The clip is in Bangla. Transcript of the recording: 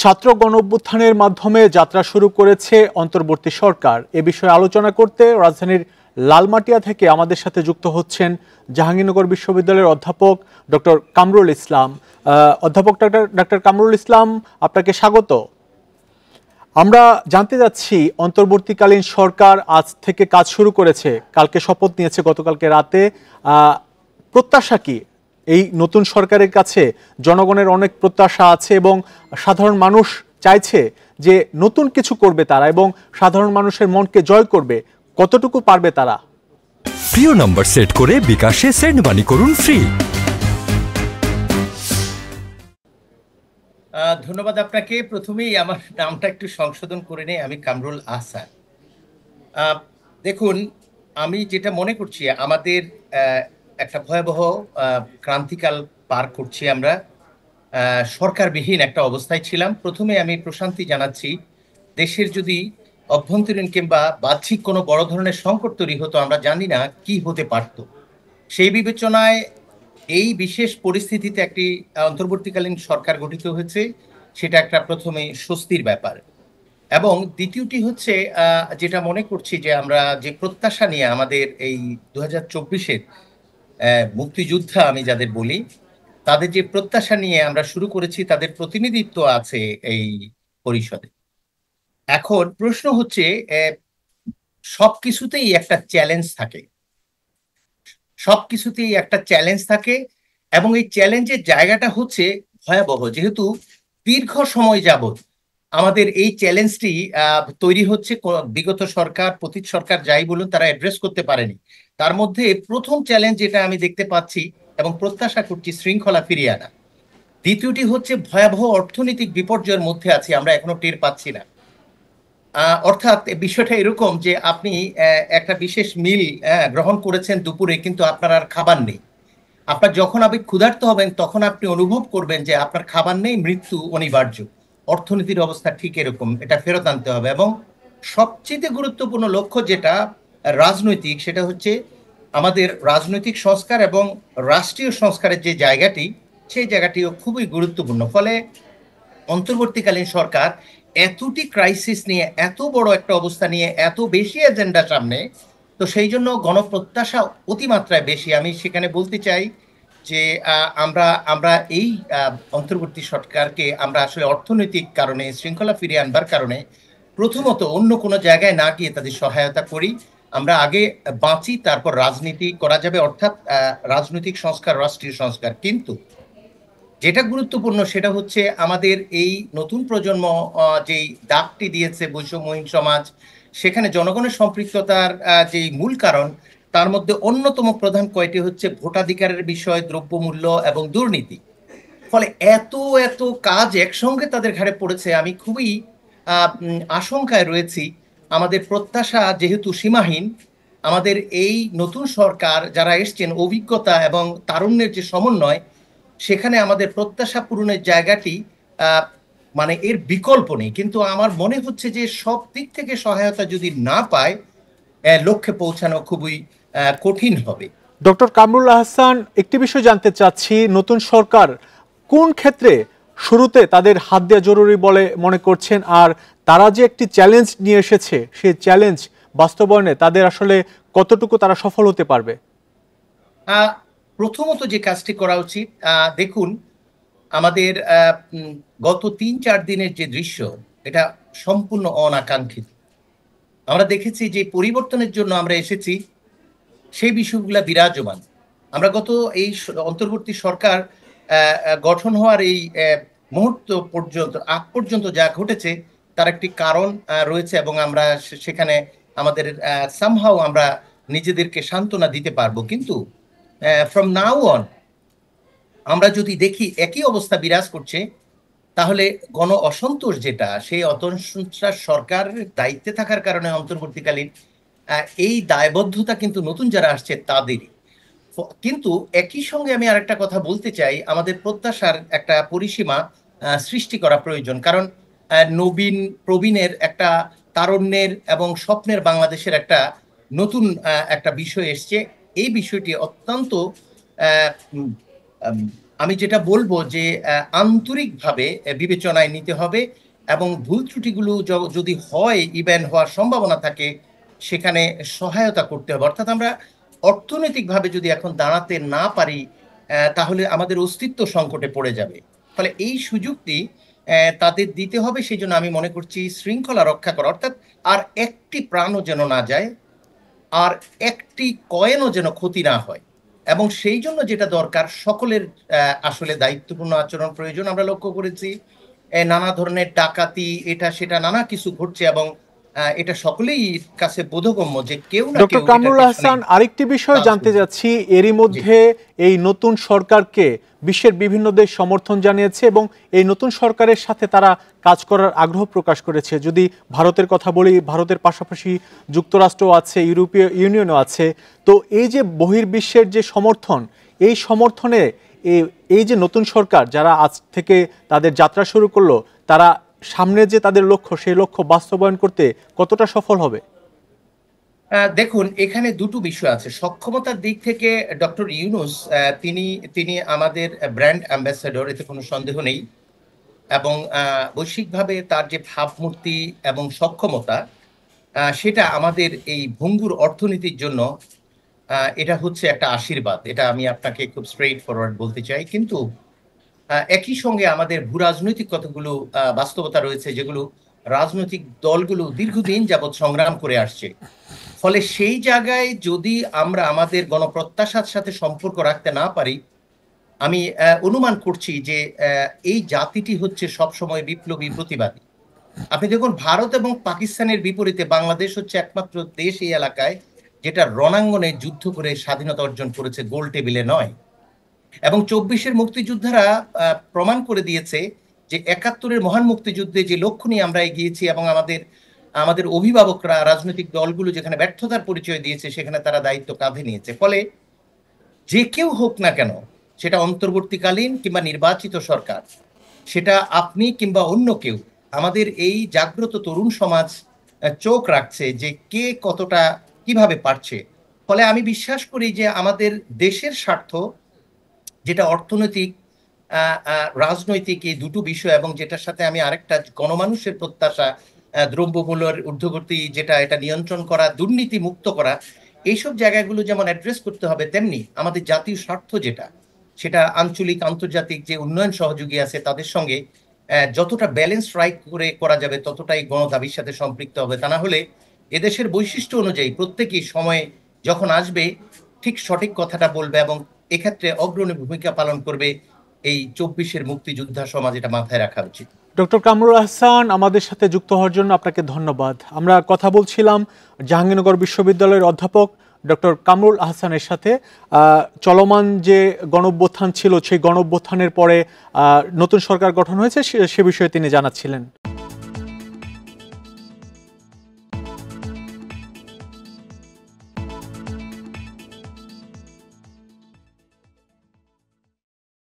ছাত্র গণঅভ্যুত্থানের মাধ্যমে যাত্রা শুরু করেছে অন্তর্বর্তী সরকার। এ বিষয়ে আলোচনা করতে রাজধানীর লালমাটিয়া থেকে আমাদের সাথে যুক্ত হচ্ছেন জাহাঙ্গীরনগর বিশ্ববিদ্যালয়ের অধ্যাপক ডক্টর কামরুল ইসলাম। অধ্যাপক ডক্টর কামরুল ইসলাম, আপনাকে স্বাগত। আমরা জানতে যাচ্ছি, অন্তর্বর্তীকালীন সরকার আজ থেকে কাজ শুরু করেছে, কালকে শপথ নিয়েছে গতকালকে রাতে। প্রত্যাশা কি এই নতুন সরকারের কাছে? জনগণের অনেক প্রত্যাশা আছে এবং সাধারণ মানুষ চাইছে যে নতুন কিছু করবে তারা এবং সাধারণ মানুষের মনকে জয় করবে। কতটুকু পারবে তারা? প্রিয় নাম্বার সেট করে বিকাশে সেন্ড মানি করুন ফ্রি। ধন্যবাদ আপনাকে। প্রথমেই আমার নামটা একটু সংশোধন করে নেই, আমি কামরুল আহসান। দেখুন, আমি যেটা মনে করছি, আমাদের একটা ভয়াবহ ক্রান্তিকাল পার করছি আমরা। সরকারবিহীন একটা অবস্থায় ছিলাম। প্রথমে আমি প্রশান্তি জানাচ্ছি, দেশের যদি অভ্যন্তরীণ কিংবা বাহ্যিক কোনো বড় ধরনের সংকট তৈরি হতো, আমরা জানি না কি হতে পারত। সেই বিবেচনায় এই বিশেষ পরিস্থিতিতে একটি অন্তর্বর্তীকালীন সরকার গঠিত হয়েছে, সেটা একটা প্রথমে স্বস্তির ব্যাপার। এবং দ্বিতীয়টি হচ্ছে, যেটা মনে করছি যে আমরা যে প্রত্যাশা নিয়ে আমাদের এই 2024-এর মুক্তিযোদ্ধা আমি যাদের বলি, তাদের যে প্রত্যাশা নিয়ে আমরা শুরু করেছি, তাদের প্রতিনিধিত্ব আছে এই পরিষদে। এখন প্রশ্ন হচ্ছে, সবকিছুতেই একটা চ্যালেঞ্জ থাকে, সবকিছুতেই একটা চ্যালেঞ্জ থাকে এবং এই চ্যালেঞ্জের জায়গাটা হচ্ছে ভয়াবহ। যেহেতু দীর্ঘ সময় যাবত আমাদের এই চ্যালেঞ্জটি তৈরি হচ্ছে, বিগত সরকার, পতিত সরকার যাই বলুন, তারা অ্যাড্রেস করতে পারেনি। তার মধ্যে প্রথম চ্যালেঞ্জ যেটা আমি দেখতে পাচ্ছি এবং প্রত্যাশা করছি, শৃঙ্খলা ফিরিয়ে আনা। দ্বিতীয়টি হচ্ছে ভয়াবহ অর্থনৈতিক বিপর্যয়ের মধ্যে আছি, আমরা এখনো টের পাচ্ছি না। অর্থাৎ বিষয়টা এরকম যে আপনি একটা বিশেষ মিল গ্রহণ করেছেন দুপুরে, কিন্তু আপনার আর খাবার নেই। আপনার যখন আপনি ক্ষুধার্ত হবেন, তখন আপনি অনুভব করবেন যে আপনার খাবার নেই, মৃত্যু অনিবার্য। অর্থনীতির অবস্থা ঠিক এরকম, এটা ফেরত আনতে হবে। এবং সবচেয়ে গুরুত্বপূর্ণ লক্ষ্য যেটা রাজনৈতিক, সেটা হচ্ছে আমাদের রাজনৈতিক সংস্কার এবং রাষ্ট্রীয় সংস্কারের যে জায়গাটি, সেই জায়গাটিও খুবই গুরুত্বপূর্ণ। ফলে অন্তর্বর্তীকালীন সরকার এতটি ক্রাইসিস নিয়ে, এত বড় একটা অবস্থা নিয়ে, এত বেশি এজেন্ডা সামনে, তো সেই জন্য গণপ্রত্যাশা অতিমাত্রায় বেশি। আমি সেখানে বলতে চাই যে আমরা আমরা এই অন্তর্বর্তী সরকারকে আমরা আসলে অর্থনৈতিক কারণে, শৃঙ্খলা ফিরিয়ে আনবার কারণে প্রথমত অন্য কোনো জায়গায় না গিয়ে তাদের সহায়তা করি। আমরা আগে বাঁচি, তারপর রাজনীতি করা যাবে, অর্থাৎ রাজনৈতিক সংস্কার, রাষ্ট্রীয় সংস্কার। কিন্তু যেটা গুরুত্বপূর্ণ সেটা হচ্ছে আমাদের এই নতুন প্রজন্ম যেই ডাকটি দিয়েছে বৈষম্যহীন সমাজ, সেখানে জনগণের সম্পৃক্ততার যেই মূল কারণ, তার মধ্যে অন্যতম প্রধান কয়টি হচ্ছে ভোটাধিকারের বিষয়, দ্রব্যমূল্য এবং দুর্নীতি। ফলে এত এত কাজ একসঙ্গে তাদের ঘাড়ে পড়েছে, আমি খুবই আশঙ্কায় রয়েছি। আমাদের প্রত্যাশা যেহেতু সীমাহীন, আমাদের এই নতুন সরকার যারা এসছেন, অভিজ্ঞতা এবং তারুণ্যের যে সমন্বয়, সেখানে আমাদের প্রত্যাশা পূরণের জায়গাটি মানে এর বিকল্প নেই। কিন্তু আমার মনে হচ্ছে যে সব দিক থেকে সহায়তা যদি না পায়, লক্ষ্যে পৌঁছানো খুবই কঠিন হবে। ডক্টর কামরুল আহসান, একটি বিষয় জানতে চাচ্ছি, নতুন সরকার কোন ক্ষেত্রে শুরুতে তাদের হাত দেওয়া জরুরি বলে মনে করছেন, আর তারা যে একটি চ্যালেঞ্জ নিয়ে এসেছে, সেই চ্যালেঞ্জ বাস্তবায়নে তাদের আসলে কতটুকু তারা সফল হতে পারবে? প্রথমত যে কাজটি করা উচিত, দেখুন, আমাদের গত 3-4 দিনের যে দৃশ্য, এটা সম্পূর্ণ অনাকাঙ্ক্ষিত। আমরা দেখেছি যে পরিবর্তনের জন্য আমরা এসেছি, সেই বিষয়গুলা বিরাজমান। আমরা গত এই অন্তর্বর্তী সরকার গঠন হওয়ার এই মুহূর্ত পর্যন্ত, আগ পর্যন্ত যা ঘটেছে, তার একটি কারণ রয়েছে এবং আমরা সেখানে আমাদের সামহাও আমরা নিজেদেরকে সান্ত্বনা দিতে পারবো। কিন্তু ফ্রম নাও অন আমরা যদি দেখি একই অবস্থা বিরাজ করছে, তাহলে গণ অসন্তোষ যেটা, সেই অসন্তোষ সরকারের দায়িত্বে থাকার কারণে অন্তর্বর্তীকালীন এই দায়বদ্ধতা কিন্তু নতুন যারা আসছে তাদেরই। কিন্তু একই সঙ্গে আমি আরেকটা কথা বলতে চাই, আমাদের প্রত্যাশার একটা পরিসীমা সৃষ্টি করা প্রয়োজন। কারণ নবীন প্রবীণের একটা, তারুণ্যের এবং স্বপ্নের বাংলাদেশের একটা নতুন একটা বিষয় এসছে। এই বিষয়টি অত্যন্ত আমি যেটা বলবো যে আন্তরিকভাবে বিবেচনায় নিতে হবে এবং ভুল ত্রুটিগুলো যদি হয়, ইভেন হওয়ার সম্ভাবনা থাকে, সেখানে সহায়তা করতে হবে। অর্থাৎ আমরা অর্থনৈতিকভাবে যদি এখন দাঁড়াতে না পারি, তাহলে আমাদের অস্তিত্ব সংকটে পড়ে যাবে। ফলে এই সুযোগটি তাদের দিতে হবে। সেই জন্য আমি মনে করছি শৃঙ্খলা রক্ষা করা, অর্থাৎ আর একটি প্রাণও যেন না যায়, আর একটি কয়েনও যেন ক্ষতি না হয়। এবং সেই জন্য যেটা দরকার, সকলের আসলে দায়িত্বপূর্ণ আচরণ প্রয়োজন। আমরা লক্ষ্য করেছি নানা ধরনের ডাকাতি, এটা সেটা নানা কিছু ঘটছে এবং এটা সকলেই কাছে বোধগম্য যে কেউ না ডক্টর কেউ এটার কামরুল পেছনে হাসান, আরেকটি বিষয় কাজ জানতে করছে। যাচ্ছি, এরই মধ্যে এই নতুন সরকারকে বিশ্বের বিভিন্ন দেশ সমর্থন জানিয়েছে এবং এই নতুন সরকারের সাথে তারা কাজ করার আগ্রহ প্রকাশ করেছে। যদি ভারতের কথা বলি, ভারতের পাশাপাশি যুক্তরাষ্ট্র আছে, ইউরোপীয় ইউনিয়নও আছে। তো এই যে বহির্বিশ্বের যে সমর্থন, এই সমর্থনে এই যে নতুন সরকার যারা আজ থেকে তাদের যাত্রা শুরু করলো, তারা সামনে যে তাদের লক্ষ্য, সেই লক্ষ্য বাস্তবায়ন করতে কতটা সফল হবে? দেখুন, এখানে দুটো বিষয় আছে। সক্ষমতার দিক থেকে ডক্টর ইউনূস তিনি তিনি আমাদের ব্র্যান্ড অ্যাম্বাসেডর, এতে কোনো সন্দেহ নেই। এবং বৈশ্বিকভাবে তার যে ভাবমূর্তি এবং সক্ষমতা, সেটা আমাদের এই ভঙ্গুর অর্থনীতির জন্য এটা হচ্ছে একটা আশীর্বাদ। এটা আমি আপনাকে খুব স্ট্রেইট ফরওয়ার্ড বলতে চাই। কিন্তু একই সঙ্গে আমাদের ভূরাজনৈতিক কতগুলো বাস্তবতা রয়েছে, যেগুলো রাজনৈতিক দলগুলো দীর্ঘদিন যাবৎ সংগ্রাম করে আসছে। ফলে সেই জায়গায় যদি আমরা আমাদের গণপ্রত্যাশার সাথে সম্পর্ক রাখতে না পারি, আমি অনুমান করছি যে এই জাতিটি হচ্ছে সবসময় বিপ্লবী প্রতিবাদী। আপনি দেখুন, ভারত এবং পাকিস্তানের বিপরীতে বাংলাদেশ হচ্ছে একমাত্র দেশ এই এলাকায় যেটা রণাঙ্গনে যুদ্ধ করে স্বাধীনতা অর্জন করেছে, গোল টেবিলে নয়। এবং ২৪-এর মুক্তিযোদ্ধারা প্রমাণ করে দিয়েছে যে ৭১-এর মহান মুক্তিযুদ্ধে যে লক্ষ্য নিয়ে আমরা এগিয়েছি এবং আমাদের অভিভাবকরা, রাজনৈতিক দলগুলো যেখানে ব্যর্থতার পরিচয় দিয়েছে, সেখানে তারা দায়িত্ব কাঁধে নিয়েছে। ফলে যে কেউ হোক না কেন, সেটা অন্তর্বর্তীকালীন কিংবা নির্বাচিত সরকার, সেটা আপনি কিংবা অন্য কেউ, আমাদের এই জাগ্রত তরুণ সমাজ চোখ রাখছে যে কে কতটা কিভাবে পারছে। ফলে আমি বিশ্বাস করি যে আমাদের দেশের স্বার্থ, যেটা অর্থনৈতিক, রাজনৈতিক, এই দুটো বিষয়, এবং যেটার সাথে আমি আরেকটা গণমানুষের প্রত্যাশা, দ্রব্যমূল্যের ঊর্ধ্বগতি যেটা, এটা নিয়ন্ত্রণ করা, দুর্নীতি মুক্ত করা, এইসব জায়গাগুলো যেমন অ্যাড্রেস করতে হবে, তেমনি আমাদের জাতীয় স্বার্থ যেটা, সেটা আঞ্চলিক আন্তর্জাতিক যে উন্নয়ন সহযোগী আছে তাদের সঙ্গে যতটা ব্যালেন্স রাইট করে করা যাবে, ততটাই গণদাবির সাথে সম্পৃক্ত হবে। তা না হলে এদেশের বৈশিষ্ট্য অনুযায়ী প্রত্যেকেই সময় যখন আসবে ঠিক সঠিক কথাটা বলবে এবং এক্ষেত্রে অগ্রণী ভূমিকা পালন করবে। এই ২৪-এর মুক্তিযোদ্ধা সমাজ, এটা মাথায় রাখা উচিত। ডক্টর কামরুল হাসান, আমাদের সাথে যুক্ত হওয়ার জন্য আপনাকে ধন্যবাদ। আমরা কথা বলছিলাম জাহাঙ্গীরনগর বিশ্ববিদ্যালয়ের অধ্যাপক ডক্টর কামরুল হাসানের সাথে। চলমান যে গণঅভ্যুত্থান ছিল, সেই গণঅভ্যুত্থানের পরে নতুন সরকার গঠন হয়েছে, সে বিষয়ে তিনি জানাচ্ছিলেন।